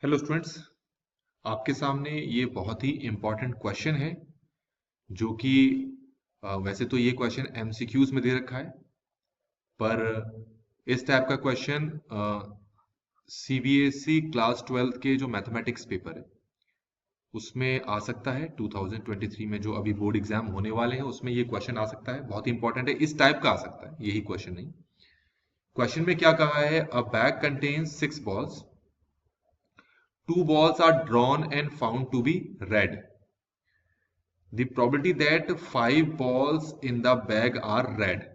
Hello students, आपके सामने ये बहुत ही इम्पोर्टेंट क्वेश्चन है जो कि वैसे तो ये क्वेश्चन एमसीक्यूज में दे रखा है, पर इस टाइप का क्वेश्चन सीबीएसई क्लास 12 के जो मैथमेटिक्स पेपर है उसमें आ सकता है। 2023 में जो अभी बोर्ड एग्जाम होने वाले हैं उसमें ये क्वेश्चन आ सकता है। बहुत ही इंपॉर्टेंट है, इस टाइप का आ सकता है, यही क्वेश्चन नहीं। क्वेश्चन में क्या कहा है? अ bag contains 6 balls. 2 balls are drawn and found to be red. The probability that 5 balls in the bag are red.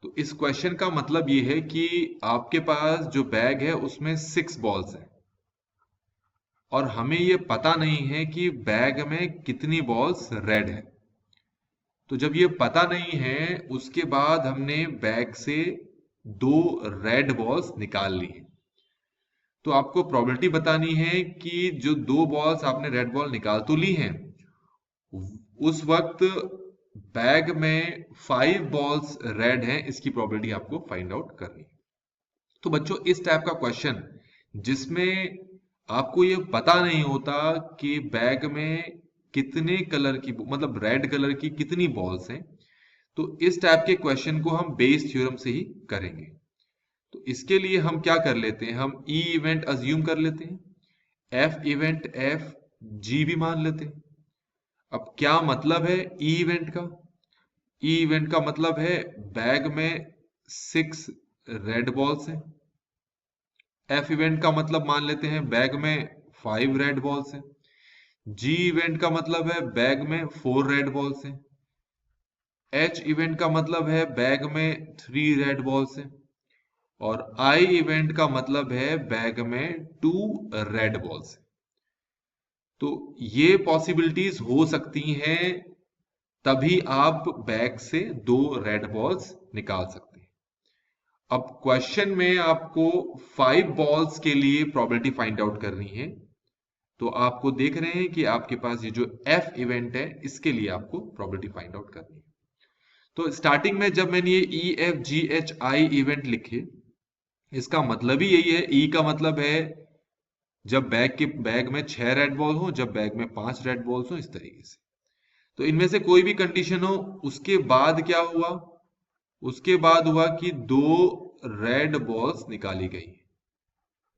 तो इस क्वेश्चन का मतलब ये है कि आपके पास जो बैग है उसमें 6 बॉल्स हैं और हमें ये पता नहीं है कि बैग में कितनी बॉल्स रेड है। तो जब ये पता नहीं है उसके बाद हमने बैग से 2 रेड बॉल्स निकाल ली हैं। तो आपको प्रोबेबिलिटी बतानी है कि जो 2 बॉल्स आपने रेड बॉल निकाल तो ली हैं, उस वक्त बैग में 5 बॉल्स रेड हैं, इसकी प्रोबेबिलिटी आपको फाइंड आउट करनी है। तो बच्चों, इस टाइप का क्वेश्चन जिसमें आपको ये पता नहीं होता कि बैग में कितने कलर की, मतलब रेड कलर की कितनी बॉल्स हैं, तो इस टाइप के क्वेश्चन को हम बेस थ्योरम से ही करेंगे। तो इसके लिए हम क्या कर लेते हैं, हम ई इवेंट अज्यूम कर लेते हैं, एफ इवेंट एफ जी भी मान लेते हैं। अब क्या मतलब है ई इवेंट का? ई इवेंट का मतलब है बैग में 6 रेड बॉल्स हैं। एफ इवेंट का मतलब मान लेते हैं बैग में 5 रेड बॉल्स हैं। जी इवेंट का मतलब है बैग में 4 रेड बॉल्स हैं। एच इवेंट का मतलब है बैग में 3 रेड बॉल्स हैं। और आई इवेंट का मतलब है बैग में 2 रेड बॉल्स हैं। तो ये पॉसिबिलिटीज हो सकती हैं, तभी आप बैग से 2 रेड बॉल्स निकाल सकते हैं। अब क्वेश्चन में आपको 5 बॉल्स के लिए प्रोबेबिलिटी फाइंड आउट करनी है। तो आपको देख रहे हैं कि आपके पास ये जो एफ इवेंट है इसके लिए आपको प्रोबेबिलिटी फाइंड आउट करनी है। तो स्टार्टिंग में जब मैंने ये E F G H I event लिखे, इसका मतलब ही यही है। ई का मतलब है जब बैग में 6 रेड बॉल हो, जब बैग में 5 रेड बॉल्स हो, इस तरीके से। तो इनमें से कोई भी कंडीशन हो, उसके बाद क्या हुआ? उसके बाद हुआ कि 2 रेड बॉल्स निकाली गई।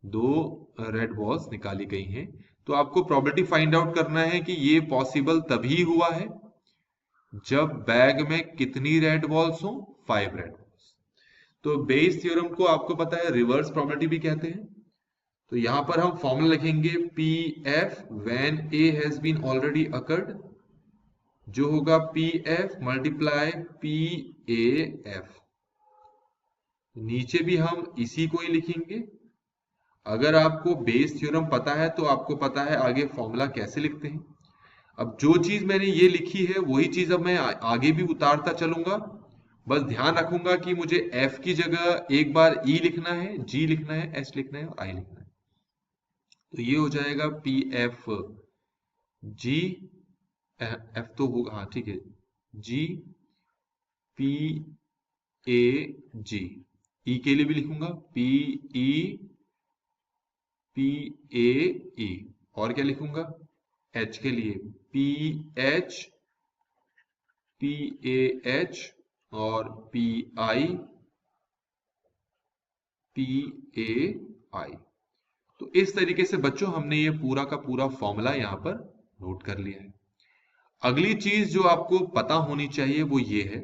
2 रेड बॉल्स निकाली गई हैं। तो आपको प्रोबेबिलिटी फाइंड आउट करना है कि ये पॉसिबल तभी हुआ है जब बैग में कितनी रेड बॉल्स हो? 5 रेड बॉल्स। तो बेस थ्योरम को आपको पता है रिवर्स प्रोबेबिलिटी भी कहते हैं। तो यहां पर हम फॉर्मूला लिखेंगे P F when A has been already occurred, जो होगा P F multiply P A F. नीचे भी हम इसी को ही लिखेंगे। अगर आपको बेस थ्योरम पता है तो आपको पता है आगे फॉर्मूला कैसे लिखते हैं। अब जो चीज मैंने ये लिखी है वही चीज अब मैं आगे भी उतारता चलूंगा। बस ध्यान रखूंगा कि मुझे एफ की जगह एक बार ई लिखना है, जी लिखना है, एच लिखना है और आई लिखना है। तो ये हो जाएगा पी एफ जी, एफ तो होगा, हाँ ठीक है, जी पी ए जी। ई के लिए भी लिखूंगा पी ई पी ए ई। और क्या लिखूंगा? एच के लिए P H P A H और पी आई पी ए आई। तो इस तरीके से बच्चों हमने ये पूरा का पूरा फॉर्मूला यहां पर नोट कर लिया है। अगली चीज जो आपको पता होनी चाहिए वो ये है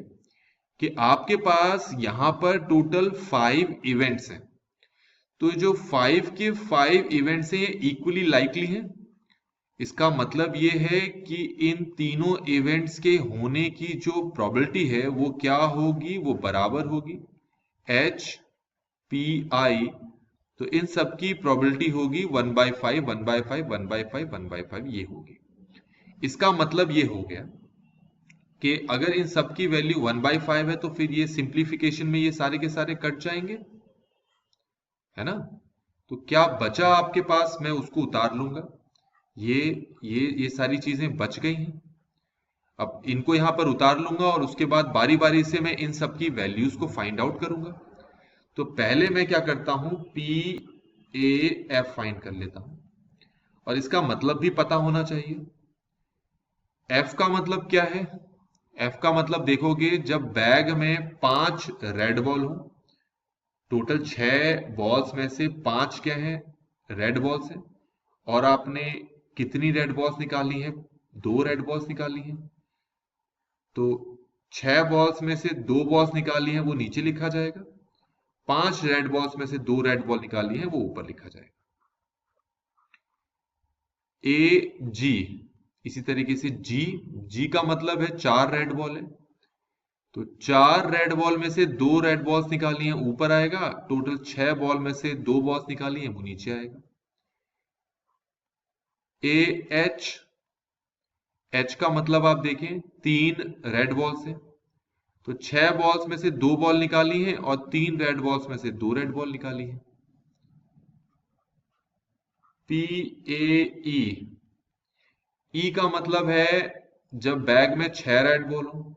कि आपके पास यहां पर टोटल 5 इवेंट्स हैं। तो जो 5 के 5 इवेंट्स हैं ये इक्वली लाइकली हैं। इसका मतलब ये है कि इन तीनों इवेंट्स के होने की जो प्रोबेबिलिटी है वो क्या होगी? वो बराबर होगी एच पी आई। तो इन सब की प्रोबेबिलिटी होगी 1/5 1/5 1/5 1/5, ये होगी। इसका मतलब ये हो गया कि अगर इन सब की वैल्यू 1/5 है तो फिर ये सिंप्लीफिकेशन में ये सारे के सारे कट जाएंगे, है ना? तो क्या बचा आपके पास, मैं उसको उतार लूंगा। ये ये सारी चीजें बच गई हैं। अब इनको यहां पर उतार लूंगा और उसके बाद बारी बारी से मैं इन सब की वैल्यूज को फाइंड आउट करूंगा। तो पहले मैं क्या करता हूं, पी ए एफ फाइंड कर लेता हूं, और इसका मतलब भी पता होना चाहिए। एफ का मतलब क्या है? एफ का मतलब देखोगे, जब बैग में 5 रेड बॉल हो, टोटल 6 बॉल्स में से 5 क्या है? रेड बॉल्स है, और आपने कितनी रेड बॉल्स निकाली है? 2 रेड बॉल्स निकाली है। तो 6 बॉल्स में से 2 बॉल्स निकाली है, वो नीचे लिखा जाएगा। 5 रेड बॉल्स में से 2 रेड बॉल निकाली है, वो ऊपर लिखा जाएगा। ए जी, इसी तरीके से जी, जी का मतलब है 4 रेड बॉल है, तो 4 रेड बॉल में से 2 रेड बॉल्स निकाली हैं, ऊपर आएगा। टोटल 6 बॉल में से 2 बॉल्स निकाली हैं, वो नीचे आएगा। ए एच, एच का मतलब आप देखें 3 रेड बॉल्स है, तो 6 बॉल्स में से 2 बॉल निकाली हैं, और 3 रेड बॉल्स में से 2 रेड बॉल निकाली हैं। पी ए ई, ई का मतलब है जब बैग में 6 रेड बॉल हो,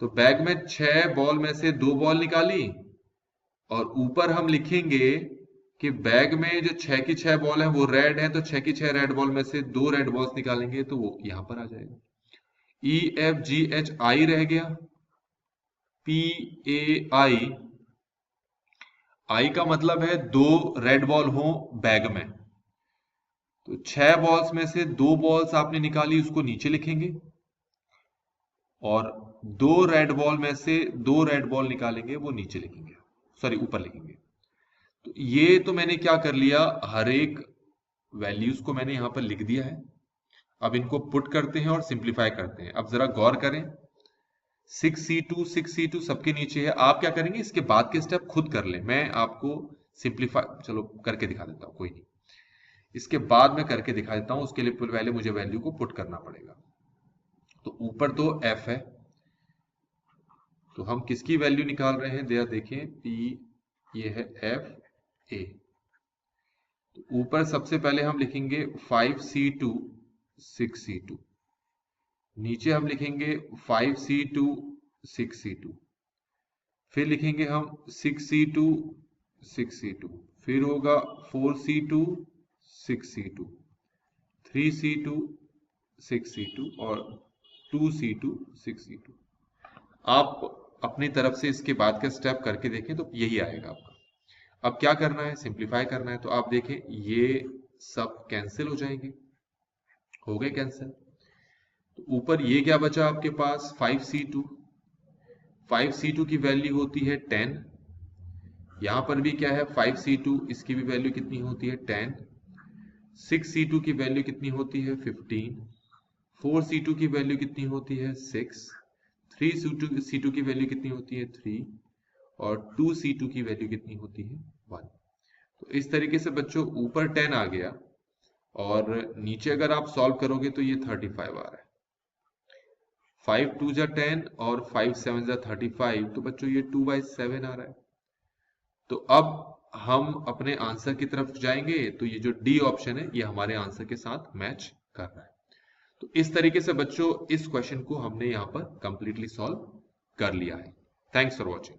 तो बैग में 6 बॉल में से 2 बॉल निकाली, और ऊपर हम लिखेंगे कि बैग में जो 6 की 6 बॉल है वो रेड है, तो 6 की 6 रेड बॉल में से 2 रेड बॉल्स निकालेंगे, तो वो यहां पर आ जाएगा। E F G H I रह गया। पी ए आई, आई का मतलब है 2 रेड बॉल हो बैग में, तो 6 बॉल्स में से 2 बॉल्स आपने निकाली, उसको नीचे लिखेंगे, और 2 रेड बॉल में से 2 रेड बॉल निकालेंगे, वो नीचे लिखेंगे, सॉरी ऊपर लिखेंगे। तो ये तो मैंने क्या कर लिया, हर एक वैल्यूज को मैंने यहां पर लिख दिया है। अब इनको पुट करते हैं और सिंप्लीफाई करते हैं। अब जरा गौर करें, 6c2 सबके नीचे है। आप क्या करेंगे, इसके बाद के स्टेप खुद कर लें, मैं आपको सिंप्लीफाई चलो करके दिखा देता हूं, कोई नहीं, इसके बाद मैं करके दिखा देता हूं। उसके लिए पहले मुझे वैल्यू को पुट करना पड़ेगा। तो ऊपर तो f है, तो हम किसकी वैल्यू निकाल रहे हैं, देखें p, ये है f a। तो ऊपर सबसे पहले हम लिखेंगे 5c2 6c2, नीचे हम लिखेंगे 5c2 6c2, फिर लिखेंगे हम 6c2 6c2, फिर होगा 4c2 6c2, 3c2 6c2, और 2c2 6c2। आप अपनी तरफ से इसके बाद का स्टेप करके देखें तो यही आएगा आपका। अब क्या करना है, सिंप्लीफाई करना है। तो आप देखें ये सब कैंसिल हो जाएंगे, हो गए कैंसिल। तो ऊपर ये क्या बचा आपके पास, 5c2, 5c2 की वैल्यू होती है 10, यहां पर भी क्या है 5c2, इसकी भी वैल्यू कितनी होती है 10, 6c2 की वैल्यू कितनी होती है 15, 4c2 की वैल्यू कितनी होती है 6, 3c2 की वैल्यू कितनी होती है 3, और 2c2 की वैल्यू कितनी होती है 1। तो इस तरीके से बच्चों ऊपर 10 आ गया, और नीचे अगर आप सॉल्व करोगे तो ये 35 आ रहा है। 5 2 जा 10 और 5 7 जा 35, तो बच्चों ये 2/7 आ रहा है। तो अब हम अपने आंसर की तरफ जाएंगे, तो ये जो डी ऑप्शन है ये हमारे आंसर के साथ मैच कर रहा है। तो इस तरीके से बच्चों इस क्वेश्चन को हमने यहाँ पर कंप्लीटली सॉल्व कर लिया है। Thanks for watching.